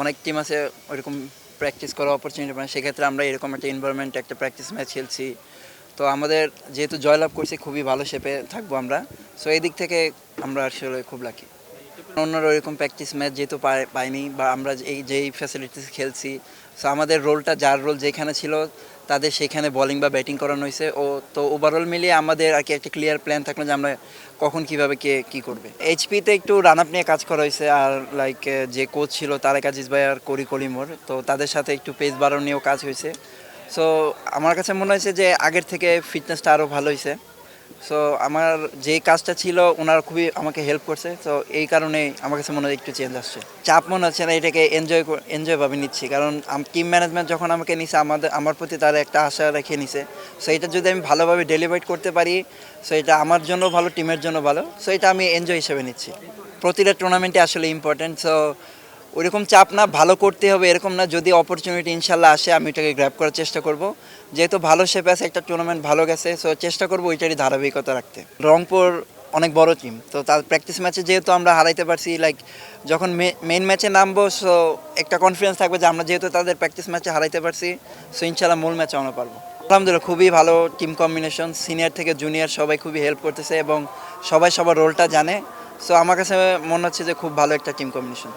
অনেক টিম আছে ওইরকম প্র্যাকটিস করার অপরচুনিটি পায়, সেক্ষেত্রে আমরা এরকম একটা এনভায়রনমেন্টে একটা প্র্যাকটিস ম্যাচ খেলছি। তো আমাদের যেহেতু জয়লাভ করছি, খুবই ভালো শেপে থাকবো আমরা। সো এই দিক থেকে আমরা আসলে খুব লাকি। অন্যরা ওইরকম প্র্যাকটিস ম্যাচ যেহেতু পাইনি, বা আমরা যেই ফ্যাসিলিটিস খেলছি, সো আমাদের রোলটা, যার রোল যেখানে ছিল তাদের সেখানে বোলিং বা ব্যাটিং করানো হয়েছে। তো ওভারঅল মিলিয়ে আমাদের আর কি একটা ক্লিয়ার প্ল্যান থাকলো যে আমরা কখন কীভাবে কে কী করবে। এইচপিতে একটু রান আপ নিয়ে কাজ করা হয়েছে, আর লাইক যে কোচ ছিল তারেক আজিজ ভাই আর কলিমোর, তো তাদের সাথে একটু পেস বাড়ানো নিয়েও কাজ হয়েছে। সো আমার কাছে মনে হয়েছে যে আগের থেকে ফিটনেসটা আরও ভালো হয়েছে। সো আমার যেই কাজটা ছিল ওনারা খুবই আমাকে হেল্প করছে। তো এই কারণেই আমার কাছে মনে হয় একটু চেঞ্জ আসছে। চাপ মনে হচ্ছে না, এটাকে এনজয়ভাবে নিচ্ছি, কারণ টিম ম্যানেজমেন্ট যখন আমাকে নিছে, আমার প্রতি তারা একটা আশা রেখে নিছে। সো এটা যদি আমি ভালোভাবে ডেলিভার করতে পারি, সো এটা আমার জন্য ভালো, টিমের জন্য ভালো। সো এটা আমি এনজয় হিসেবে নিচ্ছি। প্রতিটা টুর্নামেন্টে আসলে ইম্পর্টেন্ট। সো ওইরকম চাপ না, ভালো করতে হবে এরকম না, যদি অপরচুনিটি ইনশাল্লাহ আসে আমি এটাকে গ্র্যাব করার চেষ্টা করব। যেহেতু ভালো শেপে আছে, একটা টুর্নামেন্ট ভালো গেছে, সো চেষ্টা করবো ওইটারই ধারাবাহিকতা রাখতে। রংপুর অনেক বড় টিম, তো তার প্র্যাকটিস ম্যাচে যেহেতু আমরা হারাইতে পারছি, লাইক যখন মেইন ম্যাচে নামবো, সো একটা কনফিডেন্স থাকবে যে আমরা যেহেতু তাদের প্র্যাকটিস ম্যাচে হারাইতে পারছি, সো ইনশাল্লাহ মূল ম্যাচে আমরা পারবো। আলহামদুলিল্লাহ, খুবই ভালো টিম কম্বিনেশন, সিনিয়র থেকে জুনিয়র সবাই খুবই হেল্প করতেছে এবং সবাই সবার রোলটা জানে। সো আমার কাছে মনে হচ্ছে যে খুব ভালো একটা টিম কম্বিনেশন।